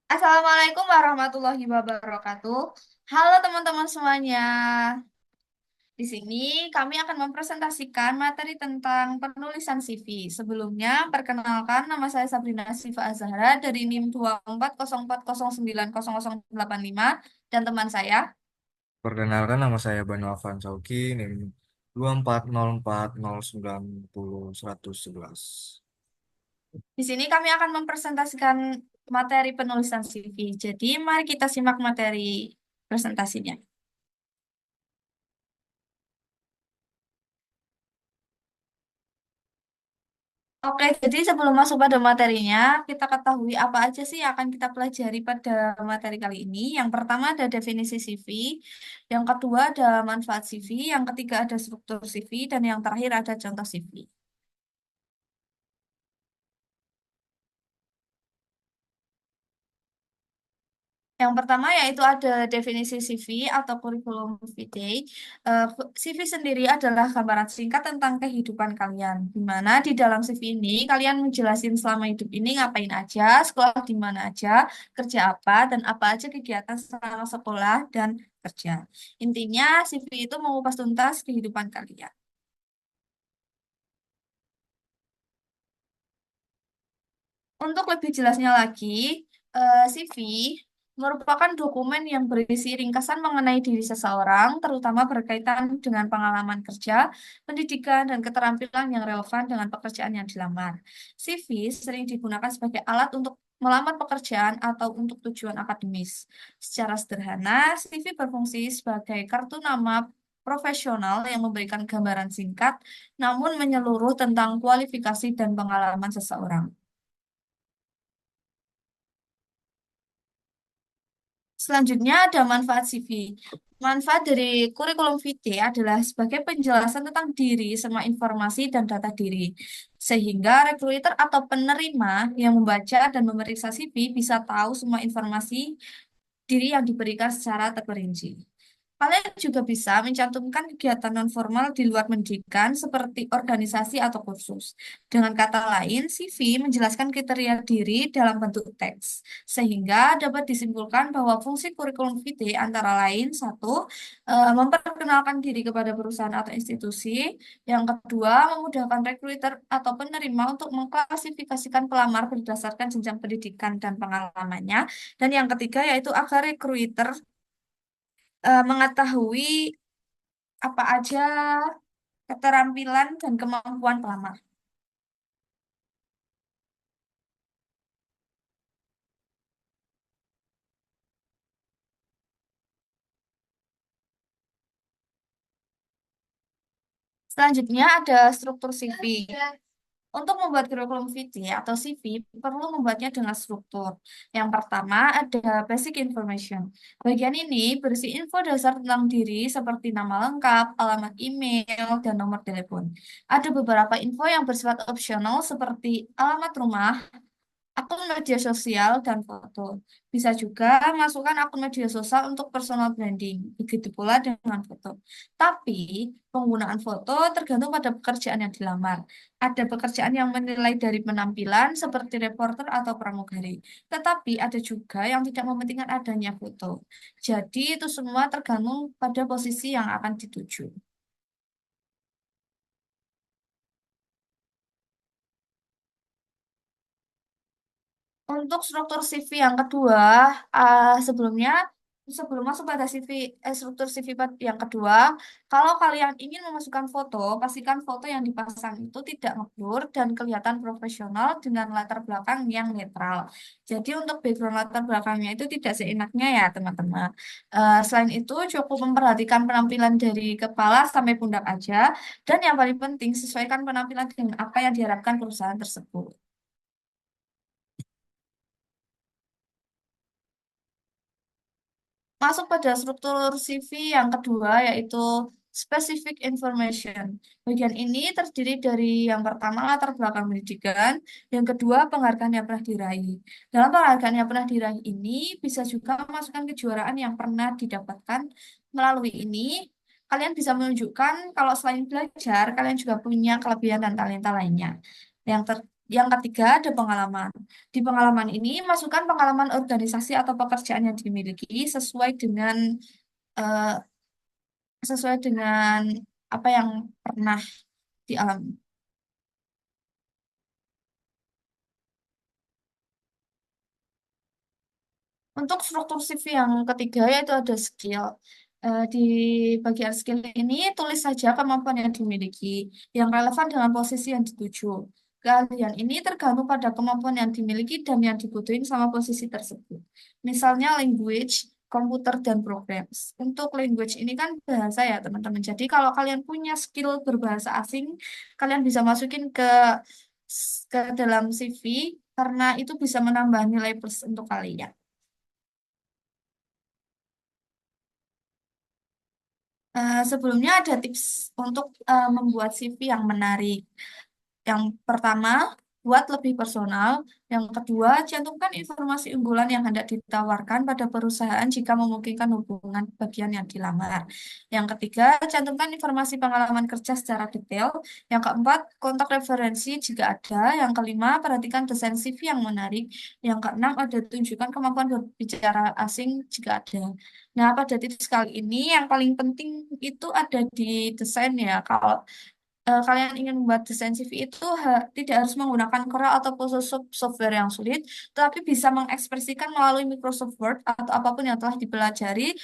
Assalamualaikum warahmatullahi wabarakatuh. Halo teman-teman semuanya. Di sini kami akan mempresentasikan materi tentang penulisan CV. Sebelumnya, perkenalkan nama saya Sabrina Siva Azhara dari NIM 24040909085 dan teman saya. Perkenalkan nama saya Banu Afan Sauki, NIM 2404090111. Di sini kami akan mempresentasikan materi penulisan CV. Jadi, mari kita simak materi presentasinya. Oke, jadi sebelum masuk pada materinya, kita ketahui apa aja sih yang akan kita pelajari pada materi kali ini. Yang pertama ada definisi CV, yang kedua ada manfaat CV, yang ketiga ada struktur CV, dan yang terakhir ada contoh CV. Yang pertama yaitu ada definisi CV atau kurikulum vitae. CV sendiri adalah gambaran singkat tentang kehidupan kalian. Di mana di dalam CV ini kalian menjelasin selama hidup ini ngapain aja, sekolah di mana aja, kerja apa, dan apa aja kegiatan selama sekolah dan kerja. Intinya CV itu mengupas tuntas kehidupan kalian. Untuk lebih jelasnya lagi, CV merupakan dokumen yang berisi ringkasan mengenai diri seseorang, terutama berkaitan dengan pengalaman kerja, pendidikan, dan keterampilan yang relevan dengan pekerjaan yang dilamar. CV sering digunakan sebagai alat untuk melamar pekerjaan atau untuk tujuan akademis. Secara sederhana, CV berfungsi sebagai kartu nama profesional yang memberikan gambaran singkat, namun menyeluruh tentang kualifikasi dan pengalaman seseorang. Selanjutnya ada manfaat CV. Manfaat dari kurikulum vitae adalah sebagai penjelasan tentang diri, semua informasi dan data diri. Sehingga recruiter atau penerima yang membaca dan memeriksa CV bisa tahu semua informasi diri yang diberikan secara terperinci. Kalian juga bisa mencantumkan kegiatan nonformal di luar pendidikan seperti organisasi atau kursus. Dengan kata lain, CV menjelaskan kriteria diri dalam bentuk teks, sehingga dapat disimpulkan bahwa fungsi kurikulum vitae antara lain satu, memperkenalkan diri kepada perusahaan atau institusi, yang kedua, memudahkan recruiter atau penerima untuk mengklasifikasikan pelamar berdasarkan jenjang pendidikan dan pengalamannya, dan yang ketiga yaitu agar recruiter mengetahui apa aja keterampilan dan kemampuan pelamar. Selanjutnya ada struktur CV. Untuk membuat kurikulum vitae atau CV, perlu membuatnya dengan struktur. Yang pertama ada basic information. Bagian ini berisi info dasar tentang diri seperti nama lengkap, alamat email, dan nomor telepon. Ada beberapa info yang bersifat opsional seperti alamat rumah, akun media sosial dan foto. Bisa juga masukkan akun media sosial untuk personal branding. Begitu pula dengan foto. Tapi penggunaan foto tergantung pada pekerjaan yang dilamar. Ada pekerjaan yang menilai dari penampilan seperti reporter atau pramugari. Tetapi ada juga yang tidak mementingkan adanya foto. Jadi itu semua tergantung pada posisi yang akan dituju. Untuk struktur CV yang kedua, sebelumnya sebelum masuk pada CV, struktur CV yang kedua, kalau kalian ingin memasukkan foto, pastikan foto yang dipasang itu tidak ngeblur dan kelihatan profesional dengan latar belakang yang netral. Jadi untuk background latar belakangnya itu tidak seenaknya ya teman-teman. Selain itu cukup memperhatikan penampilan dari kepala sampai pundak aja, dan yang paling penting sesuaikan penampilan dengan apa yang diharapkan perusahaan tersebut. Masuk pada struktur CV yang kedua yaitu specific information. Bagian ini terdiri dari yang pertama latar belakang pendidikan, yang kedua penghargaan yang pernah diraih. Dalam penghargaan yang pernah diraih ini bisa juga memasukkan kejuaraan yang pernah didapatkan. Melalui ini, kalian bisa menunjukkan kalau selain belajar, kalian juga punya kelebihan dan talenta lainnya. Yang Yang ketiga ada pengalaman. Di pengalaman ini masukkan pengalaman organisasi atau pekerjaan yang dimiliki eh, sesuai dengan apa yang pernah dialami. Untuk struktur CV yang ketiga yaitu ada skill. Di bagian skill ini tulis saja kemampuan yang dimiliki yang relevan dengan posisi yang dituju. Keahlian ini tergantung pada kemampuan yang dimiliki dan yang dibutuhin sama posisi tersebut. Misalnya language, komputer, dan programs. Untuk language ini kan bahasa ya teman-teman. Jadi kalau kalian punya skill berbahasa asing, kalian bisa masukin ke dalam CV karena itu bisa menambah nilai plus untuk kalian. Sebelumnya ada tips untuk membuat CV yang menarik. Yang pertama, buat lebih personal. Yang kedua, cantumkan informasi unggulan yang hendak ditawarkan pada perusahaan jika memungkinkan hubungan bagian yang dilamar. Yang ketiga, cantumkan informasi pengalaman kerja secara detail. Yang keempat, kontak referensi jika ada. Yang kelima, perhatikan desain CV yang menarik. Yang keenam, ada tunjukkan kemampuan berbicara asing jika ada. Nah, pada titik kali ini yang paling penting itu ada di desain ya. Kalau kalian ingin membuat desain CV itu tidak harus menggunakan Corel atau Photoshop software yang sulit, tapi bisa mengekspresikan melalui Microsoft Word atau apapun yang telah dipelajari.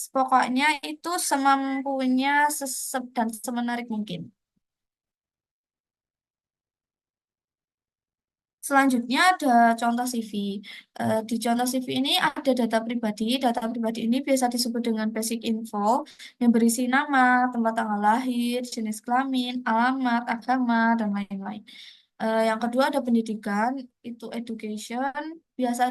Pokoknya itu semampunya dan semenarik mungkin. Selanjutnya ada contoh CV. Di contoh CV ini ada data pribadi. Data pribadi ini biasa disebut dengan basic info yang berisi nama, tempat tanggal lahir, jenis kelamin, alamat, agama, dan lain-lain. Yang kedua ada pendidikan, itu education, biasa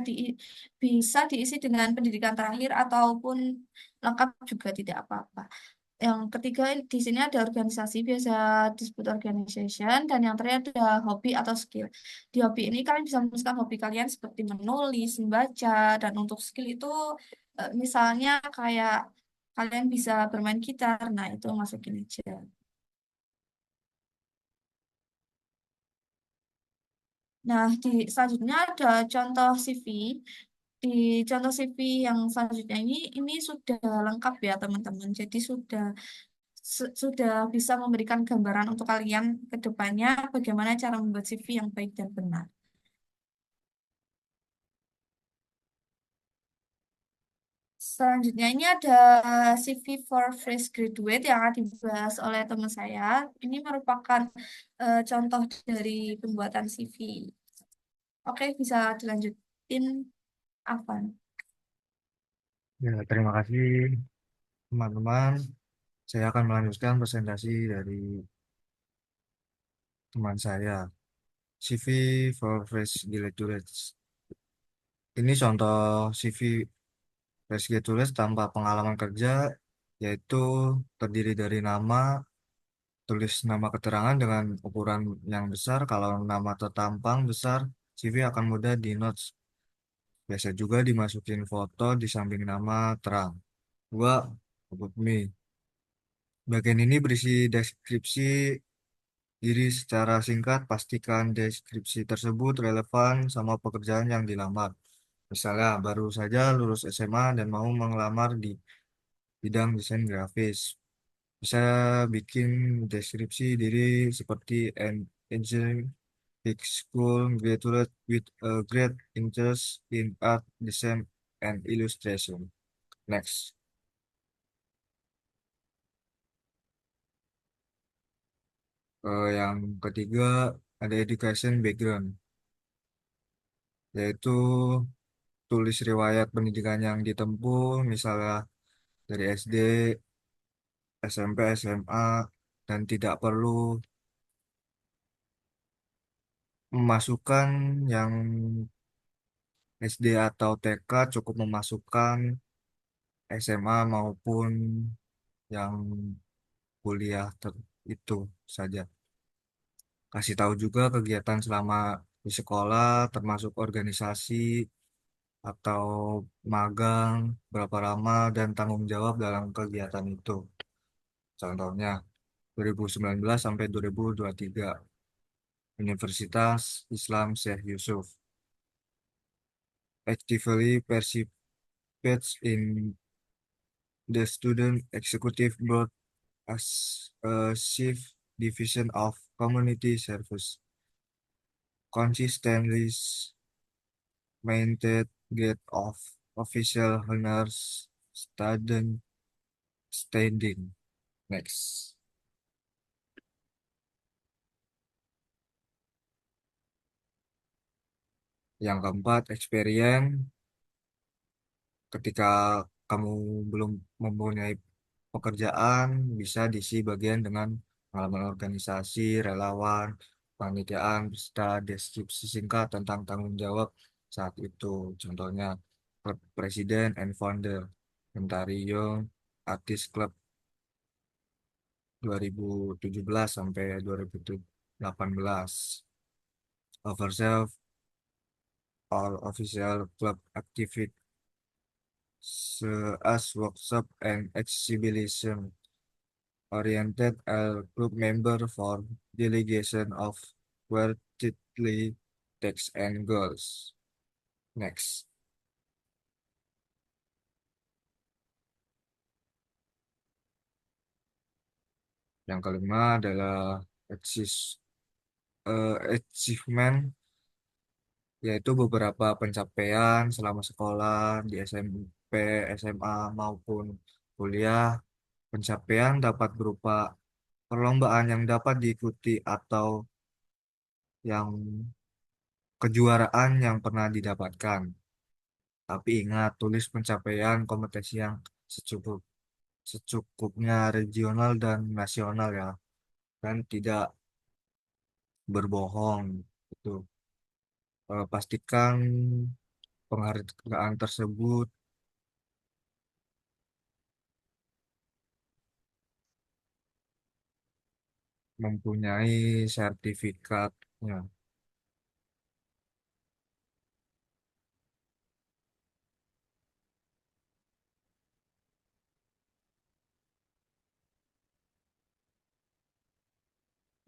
bisa diisi dengan pendidikan terakhir ataupun lengkap juga tidak apa-apa. Yang ketiga di sini ada organisasi biasa disebut organization dan yang terakhir ada hobi atau skill. Di hobi ini kalian bisa menuliskan hobi kalian seperti menulis, membaca dan untuk skill itu misalnya kayak kalian bisa bermain gitar. Nah, itu masukin aja. Nah, selanjutnya ada contoh CV. Di contoh CV yang selanjutnya ini sudah lengkap ya teman-teman. Jadi sudah bisa memberikan gambaran untuk kalian ke depannya bagaimana cara membuat CV yang baik dan benar. Selanjutnya ini ada CV for fresh graduate yang akan dibahas oleh teman saya. Ini merupakan contoh dari pembuatan CV. Oke, bisa dilanjutin, Afan. Ya, terima kasih teman-teman. Saya akan melanjutkan presentasi dari teman saya, CV for Fresh Graduates. Ini contoh CV Fresh Graduates tanpa pengalaman kerja, yaitu terdiri dari nama, tulis nama keterangan dengan ukuran yang besar. Kalau nama tertampang besar, CV akan mudah di notes. Biasa juga dimasukin foto di samping nama terang. Dua, about me. Bagian ini berisi deskripsi diri secara singkat, pastikan deskripsi tersebut relevan sama pekerjaan yang dilamar. Misalnya, baru saja lulus SMA dan mau melamar di bidang desain grafis. Bisa bikin deskripsi diri seperti an engineering big school graduate with a great interest in art, design, and illustration. Next. Yang ketiga ada education background, yaitu tulis riwayat pendidikan yang ditempuh, misalnya dari SD, SMP, SMA, dan tidak perlu memasukkan yang SD atau TK, cukup memasukkan SMA maupun yang itu saja. Kasih tahu juga kegiatan selama di sekolah, termasuk organisasi atau magang, berapa lama, dan tanggung jawab dalam kegiatan itu. Contohnya 2019 sampai 2023. Universitas Islam Syekh Yusuf. Actively participates in the Student Executive Board as a chief division of community service. Consistently maintained grade of official honors student standing. Next. Yang keempat, experience ketika kamu belum mempunyai pekerjaan, bisa diisi bagian dengan pengalaman organisasi, relawan, panitiaan, beserta deskripsi singkat tentang tanggung jawab saat itu. Contohnya, Klub Presiden and Founder, Mentari Young, Artis Club 2017 sampai 2018. Overself, all official club activity as workshop and exhibition oriented a group member for delegation of quarterly text and goals. Next. Yang kelima adalah achievement, yaitu beberapa pencapaian selama sekolah di SMP, SMA maupun kuliah. Pencapaian dapat berupa perlombaan yang dapat diikuti atau yang kejuaraan yang pernah didapatkan. Tapi ingat, tulis pencapaian kompetisi yang secukup secukupnya regional dan nasional ya, dan tidak berbohong. Itu pastikan penghargaan tersebut mempunyai sertifikatnya.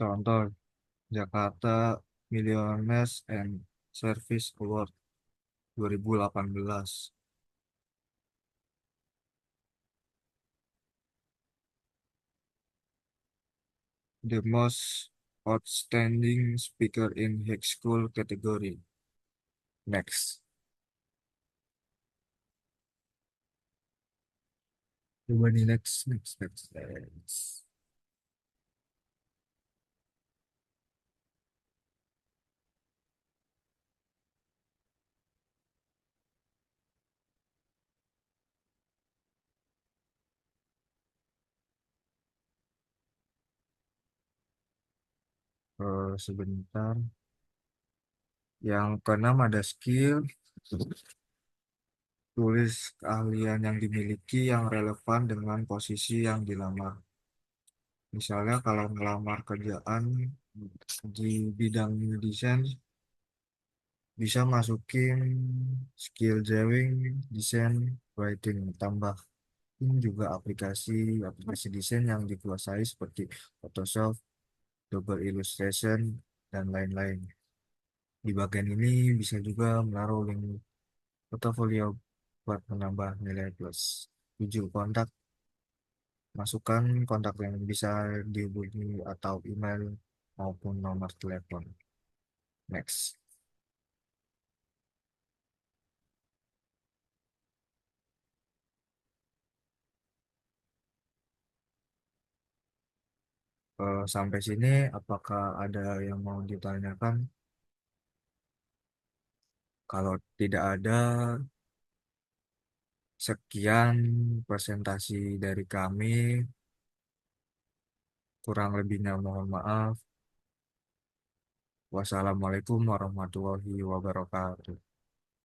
Contoh, Jakarta Millionaires and Service Award 2018. The most outstanding speaker in high school category. Next. Coba nih, next. Sebentar. Yang keenam ada skill. Tulis keahlian yang dimiliki yang relevan dengan posisi yang dilamar. Misalnya kalau melamar kerjaan di bidang desain, bisa masukin skill drawing, desain, writing. Tambah juga aplikasi desain yang dikuasai seperti Photoshop, Double Illustration, dan lain-lain. Di bagian ini bisa juga menaruh link portofolio buat menambah nilai plus. 7. Kontak. Masukkan kontak yang bisa dihubungi atau email maupun nomor telepon. Next. Sampai sini, apakah ada yang mau ditanyakan? Kalau tidak ada, sekian presentasi dari kami. Kurang lebihnya mohon maaf. Wassalamualaikum warahmatullahi wabarakatuh.